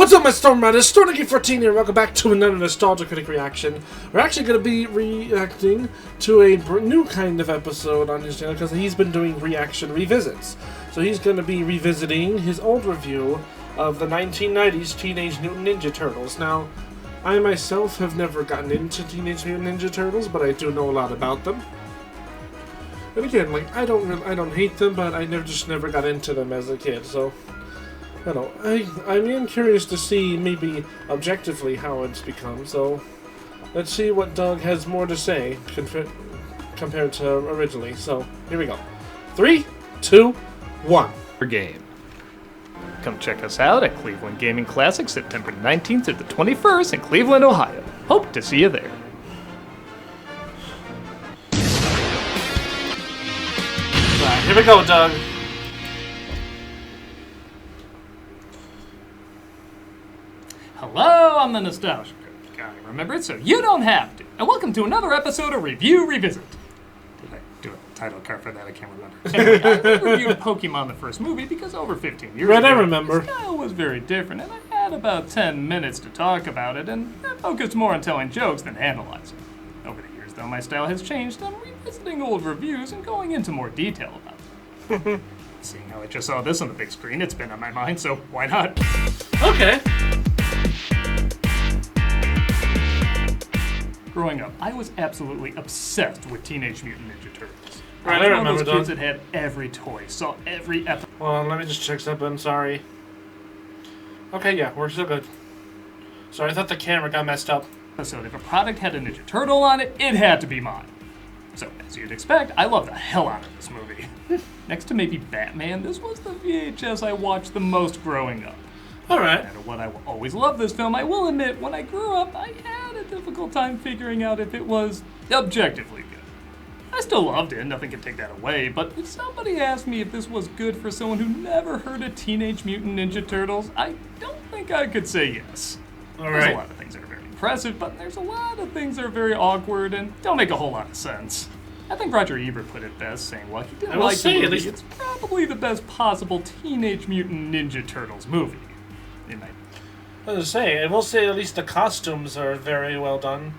What's up, my Storm Riders? Storm14 here. Welcome back to another Nostalgia Critic reaction. We're actually going to be reacting to a new kind of episode on his channel because he's been doing reaction revisits. So he's going to be revisiting his old review of the 1990s Teenage Mutant Ninja Turtles. Now, I myself have never gotten into Teenage Mutant Ninja Turtles, but I do know a lot about them. And again, like I don't hate them, but I never got into them as a kid. So I don't know. I am curious to see maybe objectively how it's become. So let's see what Doug has more to say compared to originally. So here we go. 3, 2, 1. Game. Come check us out at Cleveland Gaming Classic, September 19th through the 21st in Cleveland, Ohio. Hope to see you there. Right, here we go, Doug. Hello, I'm the Nostalgia Critic guy, remember it? So you don't have to. And welcome to another episode of Review Revisit. Did I do a title card for that? I can't remember. Anyway, I reviewed Pokemon the first movie because over 15 years ago, I remember. the style was very different, and I had about 10 minutes to talk about it, and I focused more on telling jokes than analyzing. Over the years, though, my style has changed. I'm revisiting old reviews and going into more detail about them. Seeing how I just saw this on the big screen, it's been on my mind, so why not? Okay. Growing up, I was absolutely obsessed with Teenage Mutant Ninja Turtles. Right, I was one remember of those kids those. that had every toy, saw every episode. Well, let me just check something. Sorry. Okay, yeah, we're still good. Sorry, I thought the camera got messed up. If a product had a Ninja Turtle on it, it had to be mine. So, as you'd expect, I love the hell out of this movie. Next to maybe Batman, this was the VHS I watched the most growing up. Alright. No matter what, I will always love this film. I will admit, when I grew up, I had a difficult time figuring out if it was objectively good. I still loved it, nothing can take that away, but if somebody asked me if this was good for someone who never heard of Teenage Mutant Ninja Turtles, I don't think I could say yes. Alright. There's a lot of things that are very impressive, but there's a lot of things that are very awkward and don't make a whole lot of sense. I think Roger Ebert put it best, saying, well, he didn't like the movie. It's probably the best possible Teenage Mutant Ninja Turtles movie. I will say at least the costumes are very well done.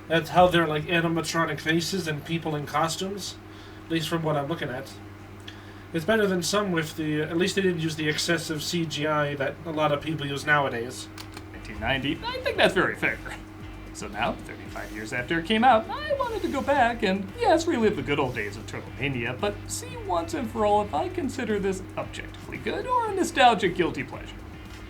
That's how they're like animatronic faces and people in costumes. At least from what I'm looking at. It's better than some with at least they didn't use the excessive CGI that a lot of people use nowadays. 1990, I think that's very fair. So now, 35 years after it came out, I wanted to go back and, yes, relive the good old days of Turtlemania, but see once and for all if I consider this objectively good or a nostalgic guilty pleasure.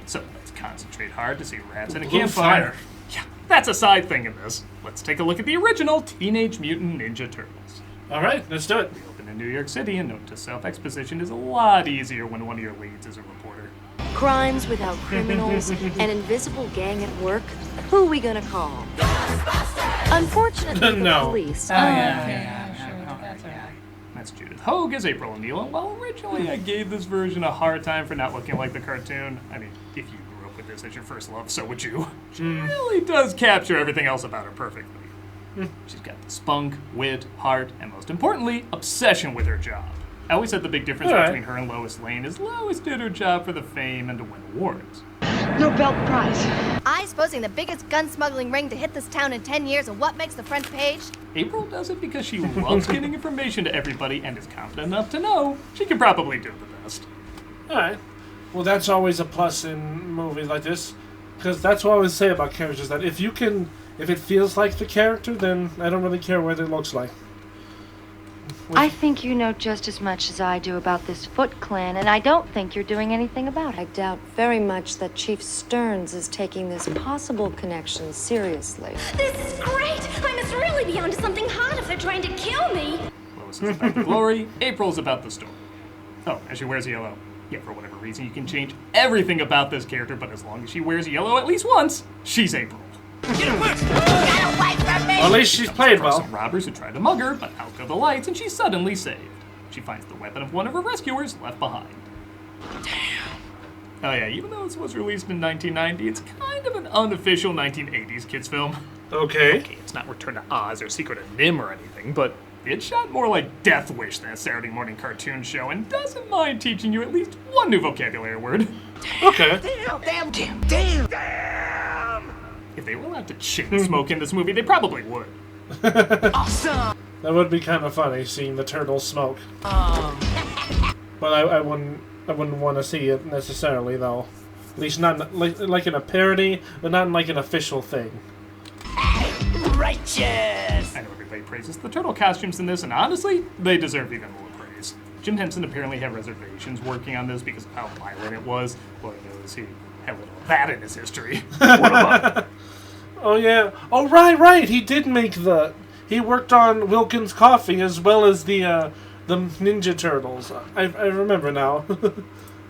So let's concentrate hard to see rats in a campfire. Yeah, that's a side thing in this. Let's take a look at the original Teenage Mutant Ninja Turtles. Alright, let's do it. We open in New York City, and note to self, exposition is a lot easier when one of your leads is a reporter. Crimes without criminals, an invisible gang at work. Who are we gonna call? Unfortunately, No. the police. That's Judith Hogue as April O'Neil, and while originally I gave this version a hard time for not looking like the cartoon, I mean, if you grew up with this as your first love, so would you. She really does capture everything else about her perfectly. She's got the spunk, wit, heart, and most importantly, obsession with her job. I always said the big difference between her and Lois Lane is Lois did her job for the fame and to win awards. Nobel Prize. I supposing the biggest gun smuggling ring to hit this town in 10 years, and what makes the front page? April does it because she loves getting information to everybody and is confident enough to know she can probably do the best. Alright. Well, that's always a plus in movies like this. Because that's what I always say about characters, that if it feels like the character, then I don't really care what it looks like. I think you know just as much as I do about this Foot Clan, and I don't think you're doing anything about it. I doubt very much that Chief Stearns is taking this possible connection seriously. This is great! I must really be onto something hot if they're trying to kill me! Lois is about the glory, April's about the story. Oh, and she wears yellow. Yeah, for whatever reason, you can change everything about this character, but as long as she wears yellow at least once, she's April. Get away from me! Well, at least she's played well. Some robbers who try to mug her, but out go the lights, and she's suddenly saved. She finds the weapon of one of her rescuers left behind. Damn. Oh yeah, even though this was released in 1990, it's kind of an unofficial 1980s kids film. Okay. Okay, it's not Return to Oz or Secret of NIMH or anything, but It's shot more like Death Wish than a Saturday morning cartoon show, and doesn't mind teaching you at least one new vocabulary word. Okay. Damn! If they were allowed to chain smoke in this movie, they probably would. Awesome! That would be kind of funny, seeing the turtles smoke. But I wouldn't want to see it necessarily, though. At least not like in a parody, but not in like an official thing. Righteous! I know everybody praises the turtle costumes in this, and honestly, they deserve even more praise. Jim Henson apparently had reservations working on this because of how violent it was. Lord knows he had a little of that in his history. What about? Oh yeah. Oh right. He did make He worked on Wilkins Coffee as well as the Ninja Turtles. I remember now.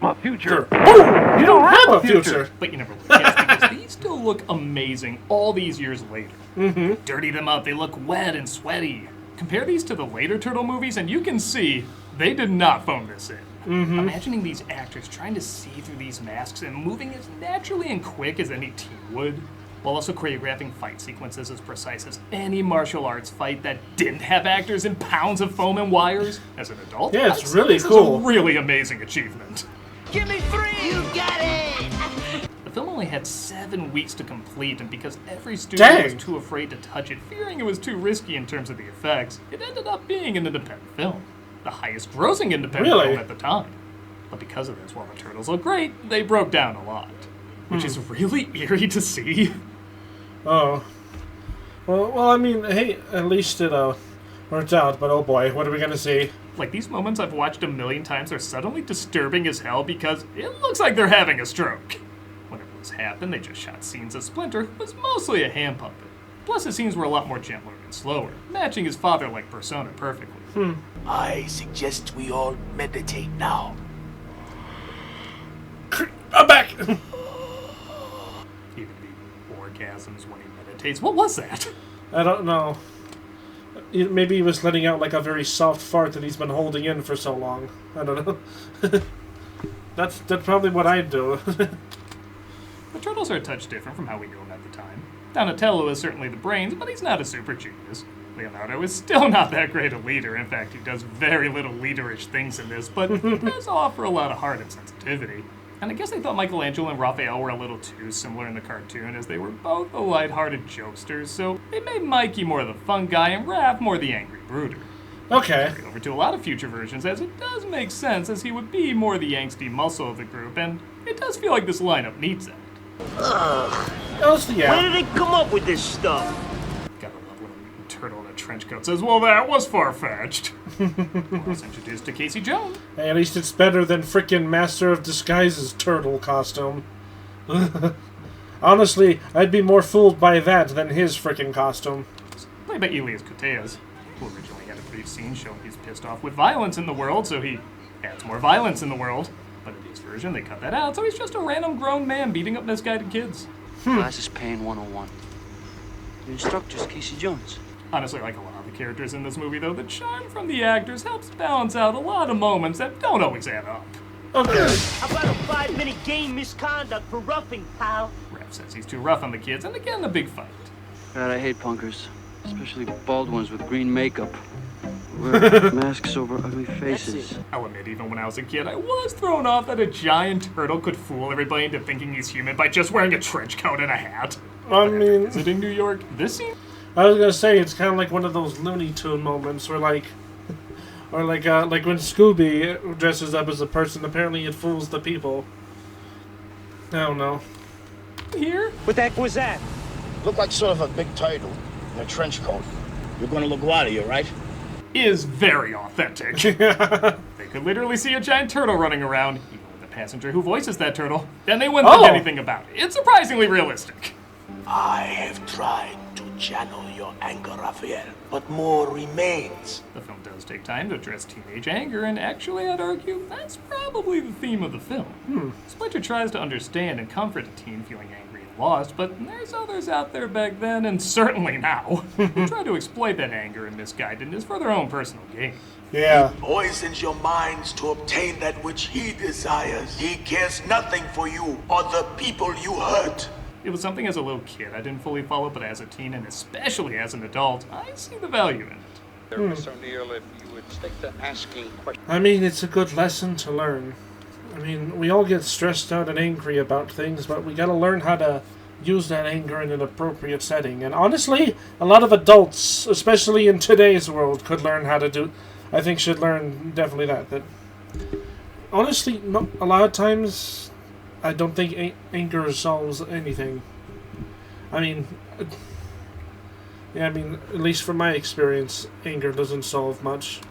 My future. Oh, you don't have a future. But you never would guess because these still look amazing all these years later. Mm-hmm. Dirty them up, they look wet and sweaty. Compare these to the later Turtle movies and you can see they did not phone this in. Mm-hmm. Imagining these actors trying to see through these masks and moving as naturally and quick as any teen would, while also choreographing fight sequences as precise as any martial arts fight that didn't have actors in pounds of foam and wires. As an adult, yeah, it's really cool. It's a really amazing achievement. Give me 3! You got it! The film only had 7 weeks to complete, and because every studio was too afraid to touch it, fearing it was too risky in terms of the effects, it ended up being an independent film. The highest grossing independent film at the time. But because of this, while the Turtles look great, they broke down a lot. Which is really eerie to see. Oh. Well, I mean, hey, at least it worked out, but oh boy, what are we gonna see? Like, these moments I've watched a million times are suddenly disturbing as hell because it looks like they're having a stroke. Whenever this happened, they just shot scenes of Splinter, who was mostly a hand puppet. Plus, the scenes were a lot more gentler and slower, matching his father-like persona perfectly. I suggest we all meditate now. I'm back! Even the orgasms when he meditates. What was that? I don't know. Maybe he was letting out like a very soft fart that he's been holding in for so long. I don't know. That's probably what I'd do. The Turtles are a touch different from how we knew them at the time. Donatello is certainly the brains, but he's not a super genius. Leonardo is still not that great a leader. In fact, he does very little leaderish things in this, but he does offer a lot of heart and sensitivity. And I guess they thought Michelangelo and Raphael were a little too similar in the cartoon, as they were both the lighthearted jokesters, so they made Mikey more the fun guy and Raph more the angry brooder. Okay. Carry over to a lot of future versions, as it does make sense, as he would be more the angsty muscle of the group, and it does feel like this lineup needs that. Yeah. Where did they come up with this stuff? Gotta love when a mutant turtle in a trench coat says, well, that was far-fetched. I was introduced to Casey Jones. Hey, at least it's better than frickin' Master of Disguise's turtle costume. Honestly, I'd be more fooled by that than his frickin' costume. Played by Elias Koteas, who originally had a brief scene showing he's pissed off with violence in the world, so he adds more violence in the world. But in this version, they cut that out, so he's just a random grown man beating up misguided kids. Class is paying 101. The instructor's Casey Jones. Honestly, like a lot of the characters in this movie, though, the charm from the actors helps balance out a lot of moments that don't always add up. Okay. How about a 5-minute game misconduct for roughing, pal? Raph says he's too rough on the kids, and again, the big fight. God, I hate punkers. Especially bald ones with green makeup. Wear masks over ugly faces. I'll admit, even when I was a kid, I was thrown off that a giant turtle could fool everybody into thinking he's human by just wearing a trench coat and a hat. I mean, Visiting New York, this scene? I was gonna say it's kind of like one of those Looney Tune moments where, like when Scooby dresses up as a person, apparently it fools the people. I don't know. Here? What the heck was that? Look like sort of a big turtle in a trench coat. You're gonna look wild here, right? Is very authentic. They could literally see a giant turtle running around, even with a passenger who voices that turtle, and they wouldn't think anything about it. It's surprisingly realistic. I have tried to channel your anger, Raphael, but more remains. The film does take time to address teenage anger, and actually, I'd argue that's probably the theme of the film. Splinter tries to understand and comfort a teen feeling angry and lost, but there's others out there back then, and certainly now, who try to exploit that anger and misguidedness for their own personal gain. Yeah. He poisons your minds to obtain that which he desires. He cares nothing for you or the people you hurt. It was something as a little kid I didn't fully follow, but as a teen and especially as an adult, I see the value in it. Miss O'Neill, if you would stick to asking questions. I mean, it's a good lesson to learn. I mean, we all get stressed out and angry about things, but we gotta learn how to use that anger in an appropriate setting. And honestly, a lot of adults, especially in today's world, could learn how to do... I think should learn definitely that. Honestly, a lot of times, I don't think anger solves anything. I mean... Yeah, I mean, at least from my experience, anger doesn't solve much.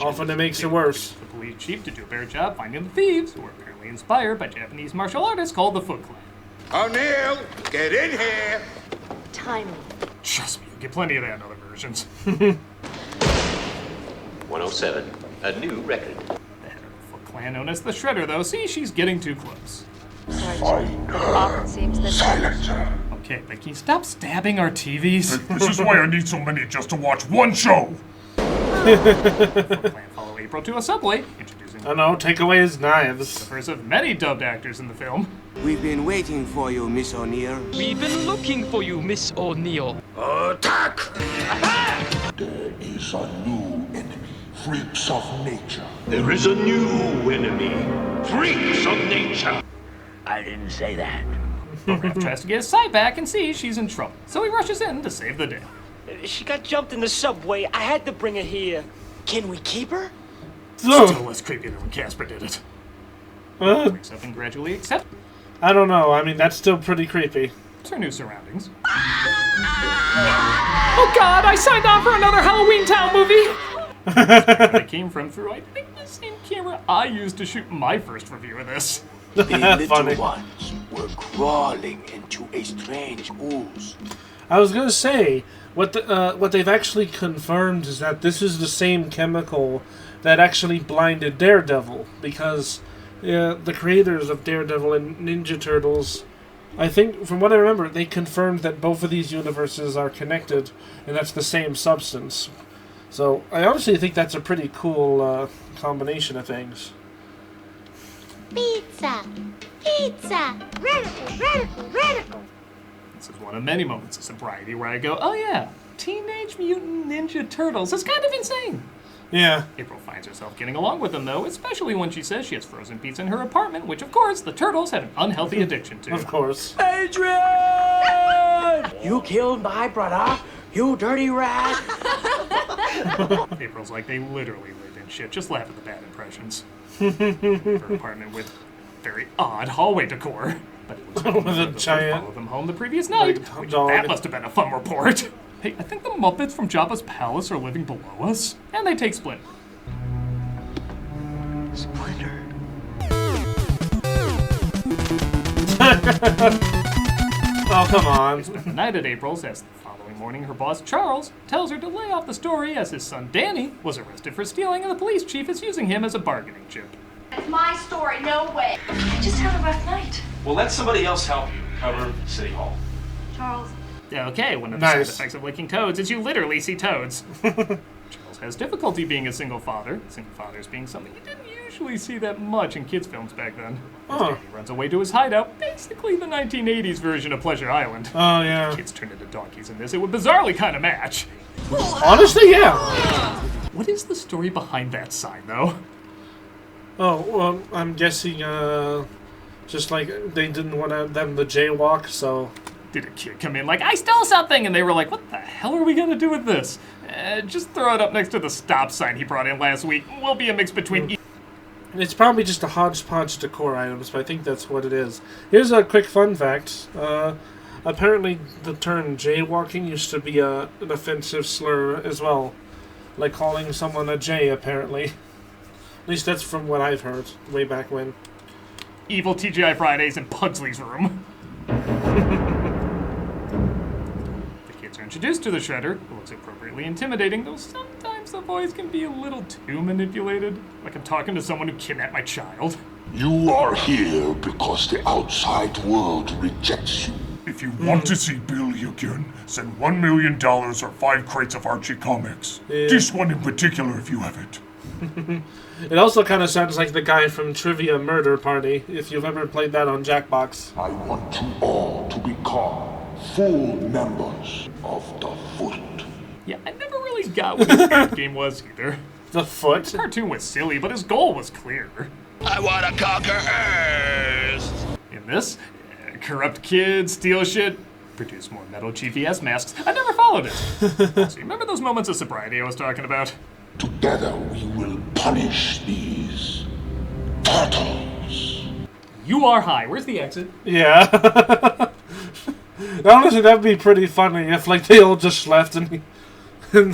Often it makes it worse. The police chief to do a better job finding the thieves, who were apparently inspired by Japanese martial artists called the Foot Clan. O'Neill, get in here! Timely. Trust me, you'll get plenty of that in other versions. 107, a new record. The head of the Foot Clan, known as the Shredder, though, see, she's getting too close. Sorry, Chief. Often seems that... Silence her. Okay, but can you stop stabbing our TVs? This is why I need so many just to watch one show! Foot Clan follow April to a subway, introducing... I know, take away his knives. The first of many dubbed actors in the film. We've been waiting for you, Miss O'Neill. We've been looking for you, Miss O'Neill. Attack! There is a new enemy, freaks of nature. There is a new enemy, freaks of nature. I didn't say that. Raph tries to get his sight back and sees she's in trouble, so he rushes in to save the day. She got jumped in the subway. I had to bring her here. Can we keep her? Still less creepy than when Casper did it. Wakes up and gradually accepts. I don't know. I mean, that's still pretty creepy. Her new surroundings. Oh God! I signed on for another Halloween Town movie. They came from through, I think, the same camera I used to shoot my first review of this. The little ones were crawling into a strange ooze. I was gonna say, what they've actually confirmed is that this is the same chemical that actually blinded Daredevil, because the creators of Daredevil and Ninja Turtles, I think, from what I remember, they confirmed that both of these universes are connected, and that's the same substance. So, I honestly think that's a pretty cool combination of things. Pizza! Pizza! Radical! This is one of many moments of sobriety where I go, oh yeah, Teenage Mutant Ninja Turtles. It's kind of insane. Yeah. April finds herself getting along with them, though, especially when she says she has frozen pizza in her apartment, which, of course, the Turtles have an unhealthy addiction to. Of course. Adrian! You killed my brother, you dirty rat! April's like, they literally live in shit. Just laugh at the bad impressions. Her apartment with very odd hallway decor. But it was with a giant... follow them home the previous night. That must have been a fun report. Hey, I think the Muppets from Jabba's palace are living below us. And they take Splinter. Splinter. Oh, come on. Spent the night at April's as the following morning her boss, Charles, tells her to lay off the story as his son, Danny, was arrested for stealing and the police chief is using him as a bargaining chip. It's my story, no way. I just had a rough night. Well, let somebody else help you cover City Hall. Charles. Okay, one of the side effects of licking toads is you literally see toads. Charles has difficulty being a single father. Single fathers being something you didn't usually see that much in kids' films back then. Danny runs away to his hideout, basically the 1980s version of Pleasure Island. Oh, yeah. The kids turn into donkeys in this. It would bizarrely kind of match. Honestly, yeah. What is the story behind that sign, though? Oh, well, I'm guessing, just like they didn't want them to jaywalk, so... Did a kid come in like, I stole something? And they were like, what the hell are we going to do with this? Just throw it up next to the stop sign he brought in last week. Will be a mix between... It's probably just a hodgepodge decor items, but I think that's what it is. Here's a quick fun fact. Apparently the term jaywalking used to be an offensive slur as well. Like calling someone a jay, apparently. At least that's from what I've heard, way back when. Evil TGI Fridays in Pugsley's room. The kids are introduced to the Shredder, who looks appropriately intimidating, though sometimes the voice can be a little too manipulated. Like I'm talking to someone who kidnapped my child. You are here because the outside world rejects you. If you want to see Billy again, send $1 million or 5 crates of Archie comics. Yeah. This one in particular if you have it. It also kind of sounds like the guy from Trivia Murder Party, if you've ever played that on Jackbox. I want you all to become full members of the Foot. Yeah, I never really really got what his end game was either. The foot? The cartoon was silly, but his goal was clear. I want to conquer Earth! In this, corrupt kids, steal shit, produce more metal GVS masks. I never followed it. Also, remember those moments of sobriety I was talking about? Together we will punish these turtles. You are high. Where's the exit? Yeah. Honestly, that'd be pretty funny if, like, they all just left and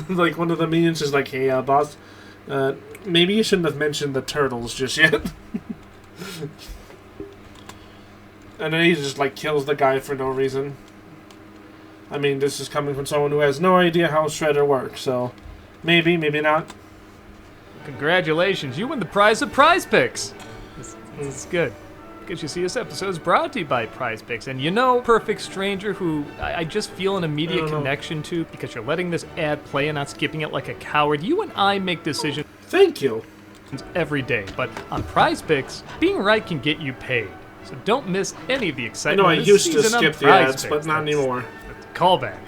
like, one of the minions is like, hey, boss, maybe you shouldn't have mentioned the turtles just yet. And then he just, like, kills the guy for no reason. I mean, this is coming from someone who has no idea how Shredder works, so maybe, maybe not. Congratulations, you win the prize of Prize Picks. This is good. Because you see, this episode is brought to you by Prize Picks. And you know, Perfect Stranger, who I just feel an immediate connection to because you're letting this ad play and not skipping it like a coward. You and I make decisions. Thank you. Every day. But on Prize Picks, being right can get you paid. So don't miss any of the excitement. I used to skip the ads, but not anymore. Callback.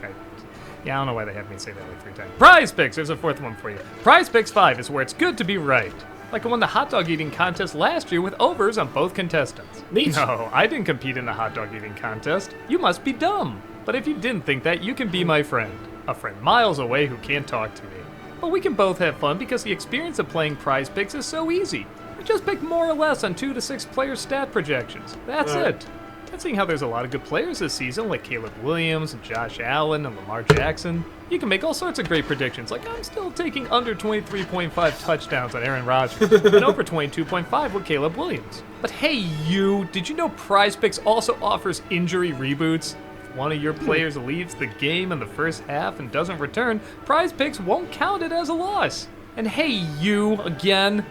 I don't know why they have me say that like 3 times. Prize Picks! There's a 4th one for you. Prize Picks 5 is where it's good to be right. Like I won the hot dog eating contest last year with overs on both contestants. Neat. No, I didn't compete in the hot dog eating contest. You must be dumb. But if you didn't think that, you can be my friend. A friend miles away who can't talk to me. But we can both have fun because the experience of playing Prize Picks is so easy. We just pick more or less on 2 to 6 player stat projections. That's it. And seeing how there's a lot of good players this season, like Caleb Williams, and Josh Allen, and Lamar Jackson, you can make all sorts of great predictions, like I'm still taking under 23.5 touchdowns on Aaron Rodgers, and over 22.5 with Caleb Williams. But hey you, did you know Prize Picks also offers injury reboots? If one of your players leaves the game in the first half and doesn't return, Prize Picks won't count it as a loss. And hey, you, again,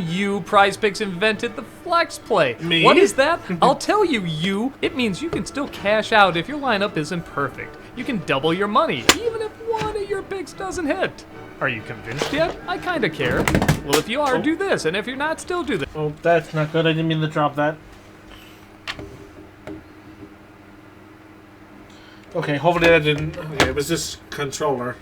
you, Prize Picks invented the flex play. Me? What is that? I'll tell you, you. It means you can still cash out if your lineup isn't perfect. You can double your money, even if one of your picks doesn't hit. Are you convinced yet? I kinda care. Well, if you are, do this, and if you're not, still do this. Oh, that's not good. I didn't mean to drop that. Okay, hopefully that didn't... Okay, it was this controller.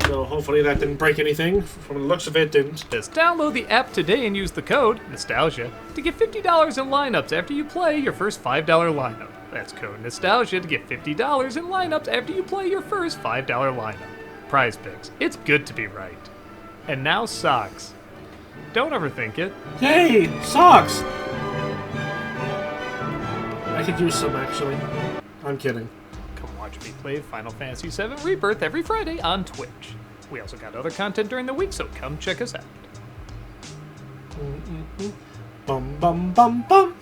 So hopefully that didn't break anything. From the looks of it, didn't. Just download the app today and use the code Nostalgia to get $50 in lineups after you play your first $5 lineup. That's code Nostalgia to get $50 in lineups after you play your first $5 lineup. Prize Picks. It's good to be right. And now socks. Don't overthink it. Hey, socks! I could use some, actually. I'm kidding. Come watch me play Final Fantasy VII Rebirth every Friday on Twitch. We also got other content during the week, so come check us out. Bum bum bum bum.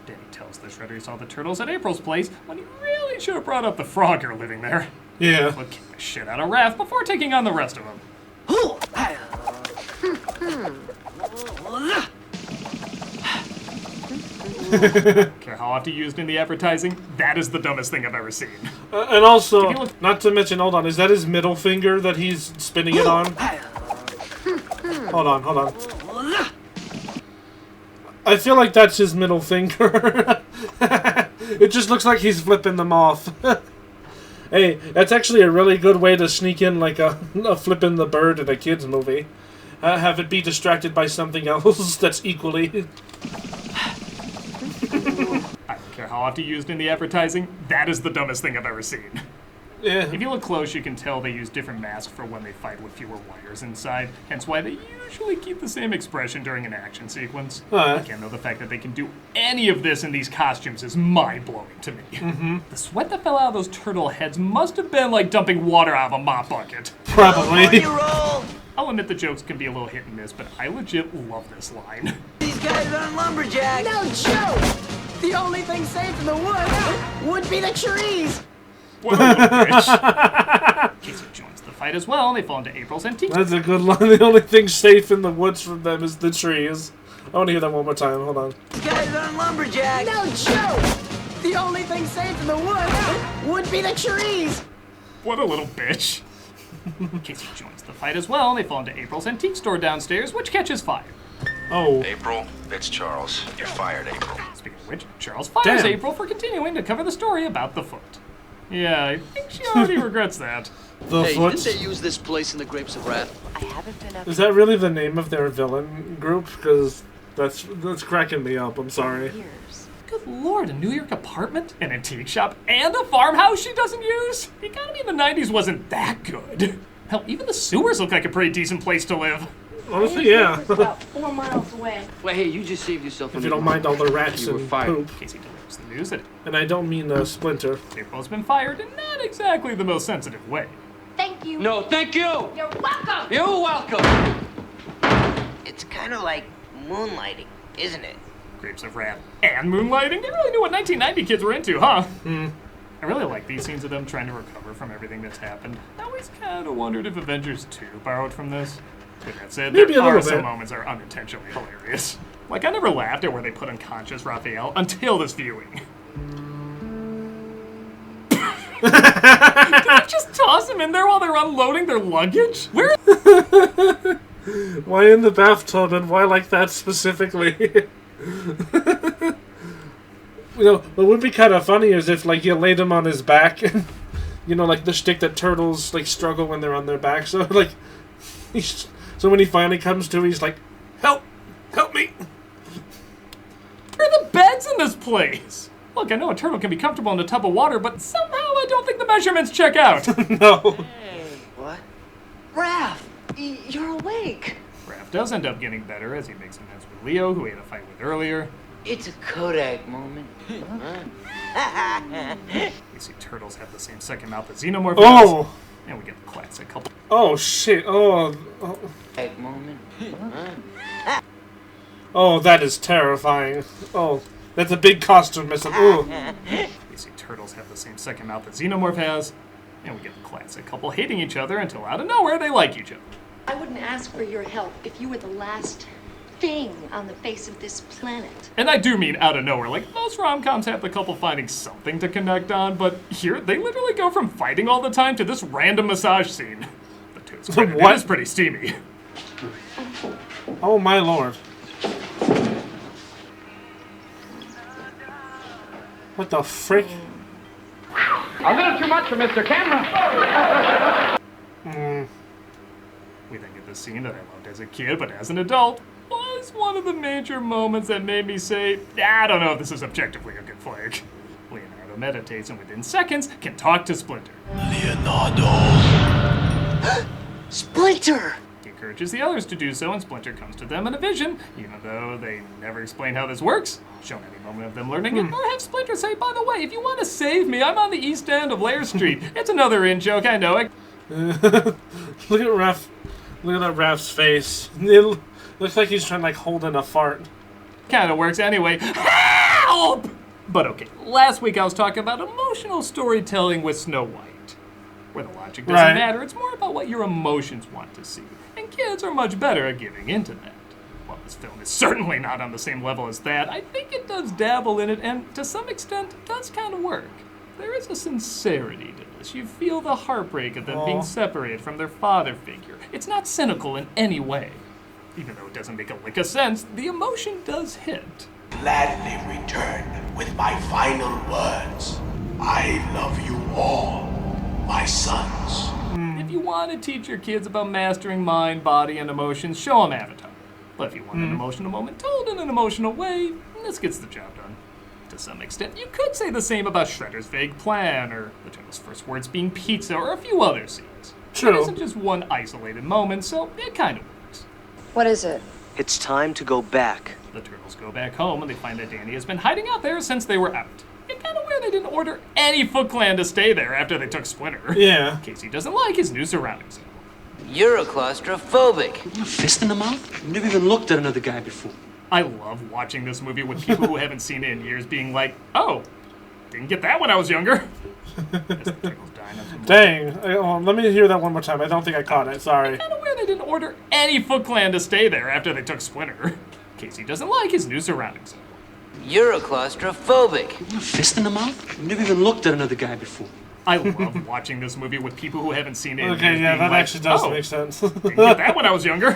Danny tells the Shredder he saw the turtles at April's place when he really should have brought up the Frogger living there. Yeah. But kick the shit out of Raph before taking on the rest of them. Care how often used in the advertising? That is the dumbest thing I've ever seen. And also, not to mention, hold on, is that his middle finger that he's spinning it on? Hold on. I feel like that's his middle finger. It just looks like he's flipping them off. Hey, that's actually a really good way to sneak in like a flipping the bird in a kid's movie. Have it be distracted by something else that's equally... I don't care how often used in the advertising, that is the dumbest thing I've ever seen. Yeah. If you look close, you can tell they use different masks for when they fight with fewer wires inside, hence why they usually keep the same expression during an action sequence. Again, though, the fact that they can do any of this in these costumes is mind-blowing to me. The sweat that fell out of those turtle heads must have been like dumping water out of a mop bucket. Probably. I'll admit the jokes can be a little hit and miss, but I legit love this line. These guys aren't lumberjacks. No joke! The only thing safe in the woods would be the trees. What a little bitch. Casey joins the fight as well, and they fall into April's antique. That's a good line. The only thing safe in the woods from them is the trees. I want to hear that one more time. Hold on. These guys aren't lumberjacks. No joke! The only thing safe in the woods would be the trees. What a little bitch. Casey joins the fight as well, and they fall into April's antique store downstairs, which catches fire. Oh. April, it's Charles. You're fired, April. Speaking of which, Charles fires April for continuing to cover the story about the foot. Yeah, I think she already regrets that. The hey, Foot. didn't they use this place in the Grapes of Wrath? I haven't been up. Is that really the name of their villain group? Because that's cracking me up. I'm sorry. Good lord, a New York apartment, an antique shop, and a farmhouse she doesn't use? The economy in the 90s wasn't that good. Hell, even the sewers look like a pretty decent place to live. Honestly, yeah. About 4 miles away. Well, hey, you just saved yourself. If you don't mind all the rats you were and fired. poop. Casey delivers the news that And I don't mean Splinter. April's been fired in not exactly the most sensitive way. Thank you. No, thank you. You're welcome. You're welcome. It's kind of like moonlighting, isn't it? Grapes of Wrath and moonlighting? They really knew what 1990 kids were into, huh? I really like these scenes of them trying to recover from everything that's happened. I always kind of wondered if Avengers 2 borrowed from this. With that said, Maybe there a are little some bit. moments that are unintentionally hilarious. Like, I never laughed at where they put unconscious Raphael until this viewing. Did they just toss him in there while they're unloading their luggage? Where? Why in the bathtub and why like that specifically? You know, what would be kind of funny is if, like, you laid him on his back, and, you know, like the shtick that turtles, like, struggle when they're on their back. So, like, so when he finally comes to, he's like, help me. Where are the beds in this place? Look, I know a turtle can be comfortable in a tub of water, but somehow I don't think the measurements check out. No. Hey, what? Raph, you're awake. Raph does end up getting better as he makes amends with Leo, who he had a fight with earlier. It's a Kodak moment. You see turtles have the same second mouth as xenomorph. Oh! And we get the classic couple. Oh, shit. Oh. Kodak moment. Oh, that is terrifying. Oh, that's a big costume missing. Ooh. You see turtles have the same second mouth that xenomorph has. And we get the classic couple hating each other until out of nowhere they like each other. I wouldn't ask for your help if you were the last thing on the face of this planet. And I do mean out of nowhere. Like, most rom-coms have the couple finding something to connect on, but here they literally go from fighting all the time to this random massage scene. But to its credit, What? it is pretty steamy. Oh, my lord. What the frick? A little too much for Mr. Camera. We then get the scene that I loved as a kid, but as an adult, was one of the major moments that made me say, I don't know if this is objectively a good flick. Leonardo meditates and within seconds can talk to Splinter. Splinter! He encourages the others to do so, and Splinter comes to them in a vision, even though they never explain how this works, shown any moment of them learning it, or have Splinter say, by the way, if you want to save me, I'm on the east end of Lair Street. It's another in-joke, I know it. Look at Raph. Look at that Raph's face. It looks like he's trying to, like, hold in a fart. Kinda works anyway. Help! But okay, last week I was talking about emotional storytelling with Snow White, where the logic doesn't matter, it's more about what your emotions want to see, and kids are much better at giving into that. While this film is certainly not on the same level as that, I think it does dabble in it, and to some extent, does kind of work. There is a sincerity to this. You feel the heartbreak of them being separated from their father figure. It's not cynical in any way. Even though it doesn't make a lick of sense, the emotion does hit. Gladly return with my final words. I love you all, my sons. If you want to teach your kids about mastering mind, body, and emotions, show them Avatar. But if you want an emotional moment told in an emotional way, this gets the job done. To some extent, you could say the same about Shredder's vague plan, or the turtle's first words being pizza, or a few other scenes. True. It isn't just one isolated moment, so it kind of works. What is it? It's time to go back. The turtles go back home, and they find that Danny has been hiding out there since they were out. It's kind of weird they didn't order any Foot Clan to stay there after they took Splinter. Yeah. Casey doesn't like his new surroundings. You're a claustrophobic. You fist in the mouth? I've never even looked at another guy before. I love watching this movie with people who haven't seen it in years being like, oh, didn't get that when I was younger. Dang. Let me hear that one more time. I don't think I caught it. Sorry. Kind of weird they didn't order any Foot Clan to stay there after they took Splinter. Casey doesn't like his new surroundings. You're a claustrophobic. You fist in the mouth? I've never even looked at another guy before. I love watching this movie with people who haven't seen it in Okay, years yeah, being that like, actually does oh, make sense. didn't get that when I was younger.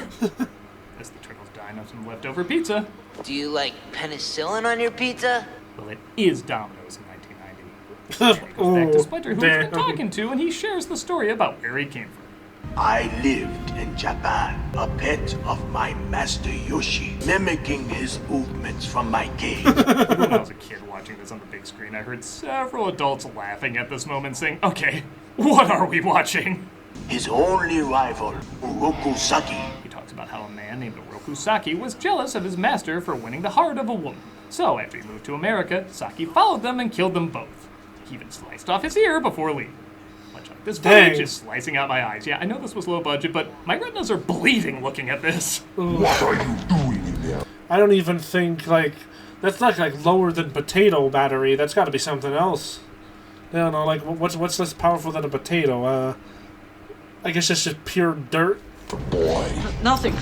As the turtles dine on some leftover pizza. Do you like penicillin on your pizza? Well, it is Domino's in 1990. Goes back to Splinter, who he's been talking to, and he shares the story about where he came from. I lived in Japan, a pet of my master Yoshi, mimicking his movements from my cage. When I was a kid watching this on the big screen, I heard several adults laughing at this moment saying, okay, what are we watching? His only rival, Uroku Saki. He talks about how a man named Uroku Saki was jealous of his master for winning the heart of a woman. So after he moved to America, Saki followed them and killed them both. He even sliced off his ear before leaving. This footage is slicing out my eyes. Yeah, I know this was low budget, but my retinas are bleeding looking at this. What are you doing in there? I don't even think, like, that's not, like, lower than potato battery. That's got to be something else. I don't know, like, what's less powerful than a potato? I guess it's just pure dirt. Boy. Nothing.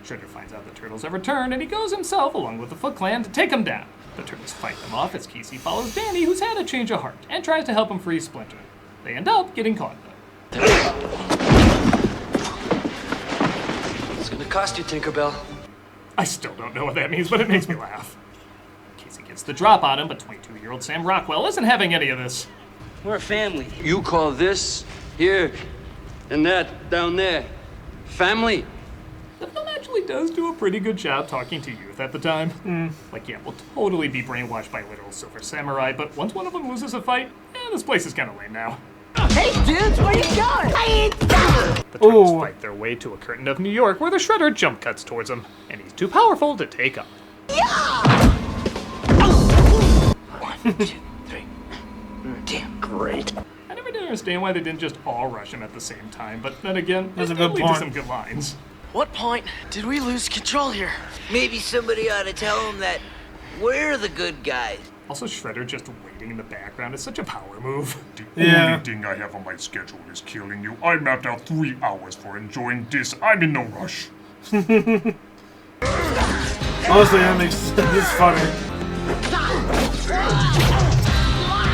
Shredder finds out the turtles have returned, and he goes himself, along with the Foot Clan, to take them down. The turtles fight them off as Casey follows Danny, who's had a change of heart, and tries to help him free Splinter. They end up getting caught, though. It's gonna cost you, Tinkerbell. I still don't know what that means, but it makes me laugh. Casey gets the drop on him, but 22-year-old Sam Rockwell isn't having any of this. We're a family. You call this here and that down there family? The film actually does do a pretty good job talking to youth at the time. Like, yeah, we'll totally be brainwashed by literal silver samurai, but once one of them loses a fight, this place is kind of lame now. Hey, dudes, where you going? The turtles fight their way to a curtain of New York where the Shredder jump cuts towards him, and he's too powerful to take on. 1, 2, 3. Damn, great. I never did understand why they didn't just all rush him at the same time, but then again, That's it a good did lead to point. some good lines. What point did we lose control here? Maybe somebody ought to tell him that we're the good guys. Also, Shredder just waiting in the background is such a power move. The only thing I have on my schedule is killing you. I mapped out 3 hours for enjoying this. I'm in no rush. Honestly, that makes it's funny.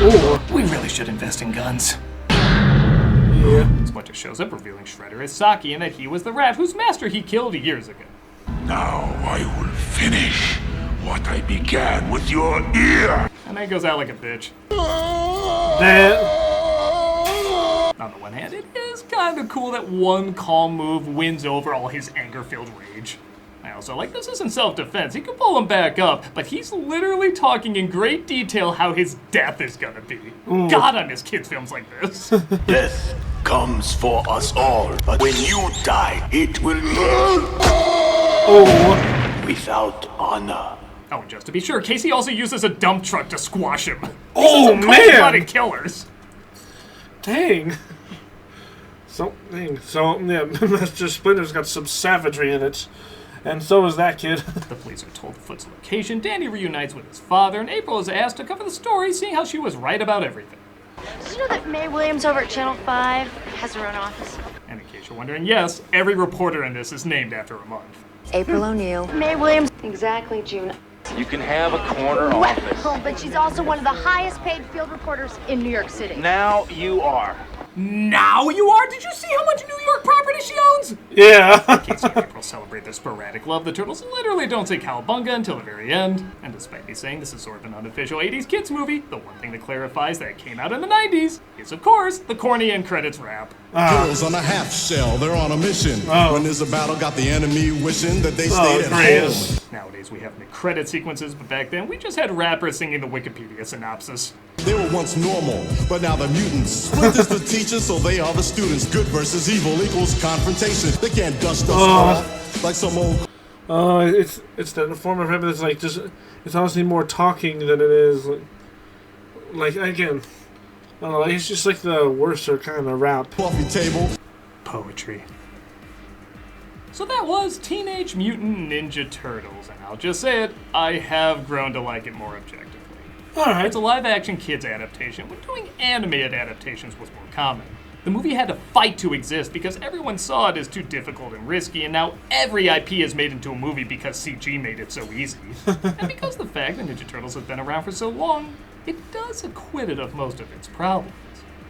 Ooh. We really should invest in guns. Yeah. Splinter shows up, revealing Shredder as Saki and that he was the rat whose master he killed years ago. Now I will finish what I began with your ear. And then he goes out like a bitch. On the one hand, it is kind of cool that one calm move wins over all his anger-filled rage. I also like this isn't self-defense. He can pull him back up, but he's literally talking in great detail how his death is gonna be. God, I miss kids' films like this. Death comes for us all, but when you die, it will be without honor. Oh, and just to be sure, Casey also uses a dump truck to squash him. Oh, These are man! cold-blooded killers. Dang. So, yeah, Mr. Splinter's got some savagery in it. And so is that kid. The police are told the Foot's location, Danny reunites with his father, and April is asked to cover the story, seeing how she was right about everything. Did you know that Mae Williams over at Channel 5 has her own office? And in case you're wondering, yes, every reporter in this is named after a month. April O'Neil. Mae Williams. Exactly, June. You can have a corner office. Oh, but she's also one of the highest paid field reporters in New York City. Now you are. Now you are? Did you see how much New York property she owns? Yeah. Casey and April celebrate their sporadic love. The turtles literally don't say cowabunga until the very end. And despite me saying this is sort of an unofficial 80s kids movie, the one thing that clarifies that it came out in the 90s is, of course, the corny end credits rap. Girls on a half shell, they're on a mission. When there's a battle, got the enemy wishing that they stayed at home. Nowadays we have mid-credit sequences, but back then we just had rappers singing the Wikipedia synopsis. They were once normal, but now they're mutants. Splinter's the teacher, so they are the students. Good versus evil equals confrontation. They can't dust us off like some old... It's the form of rap that's like just... It's honestly more talking than it is... Like again... I don't know, it's just like the worser kind of rap. Coffee table. Poetry. So that was Teenage Mutant Ninja Turtles, and I'll just say it, I have grown to like it more objectively. Alright. It's a live-action kids adaptation, when doing animated adaptations was more common. The movie had to fight to exist because everyone saw it as too difficult and risky, and now every IP is made into a movie because CG made it so easy. And because the fact that Ninja Turtles has been around for so long, it does acquit it of most of its problems.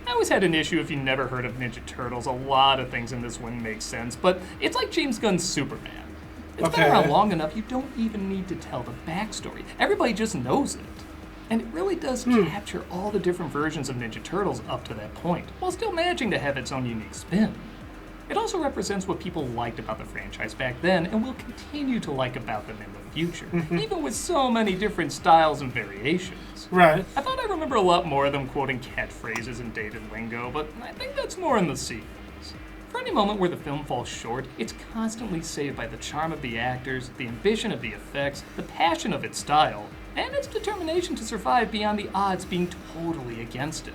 I always had an issue if you never heard of Ninja Turtles. A lot of things in this wouldn't make sense, but it's like James Gunn's Superman. It's been around long enough, you don't even need to tell the backstory. Everybody just knows it. And it really does capture all the different versions of Ninja Turtles up to that point, while still managing to have its own unique spin. It also represents what people liked about the franchise back then and will continue to like about them in the future, even with so many different styles and variations. Right. I thought I remember a lot more of them quoting catchphrases and dated lingo, but I think that's more in the sequels. For any moment where the film falls short, it's constantly saved by the charm of the actors, the ambition of the effects, the passion of its style, and its determination to survive beyond the odds being totally against it.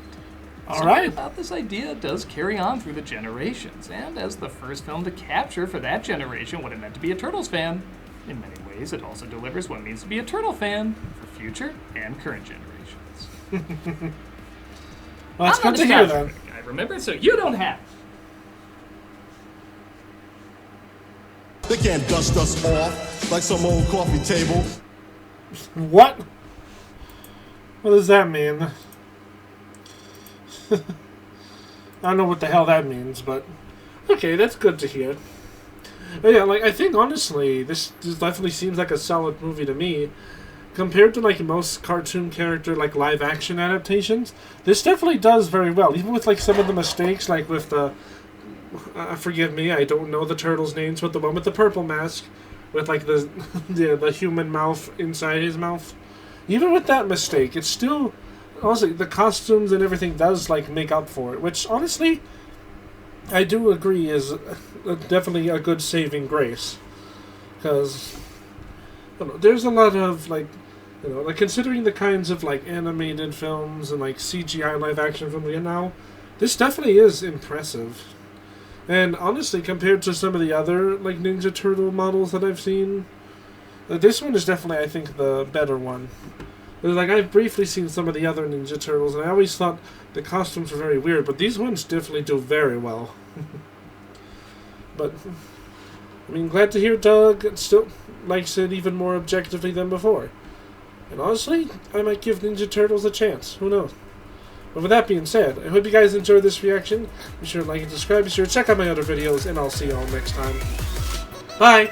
Something about this idea does carry on through the generations, and as the first film to capture for that generation what it meant to be a Turtles fan, in many ways it also delivers what it means to be a Turtle fan for future and current generations. Well, that's good to hear then. I remember, so you don't have. They can't dust us off like some old coffee table. What? What does that mean? I don't know what the hell that means, but okay, that's good to hear. But yeah, like I think honestly, this definitely seems like a solid movie to me. Compared to like most cartoon character like live action adaptations, this definitely does very well. Even with like some of the mistakes, like with the forgive me, I don't know the turtles' names, but the one with the purple mask, with like the the human mouth inside his mouth. Even with that mistake, it's still honestly the costumes and everything does like make up for it. Which honestly, I do agree is definitely a good saving grace, because there's a lot of like. Like considering the kinds of like animated films and like CGI live action films we get now, this definitely is impressive. And honestly, compared to some of the other like Ninja Turtle models that I've seen, this one is definitely, I think, the better one. Like I've briefly seen some of the other Ninja Turtles, and I always thought the costumes were very weird, but these ones definitely do very well. But I mean, glad to hear Doug still likes it even more objectively than before. And honestly, I might give Ninja Turtles a chance. Who knows? But with that being said, I hope you guys enjoyed this reaction. Be sure to like and subscribe. Be sure to check out my other videos, and I'll see you all next time. Bye!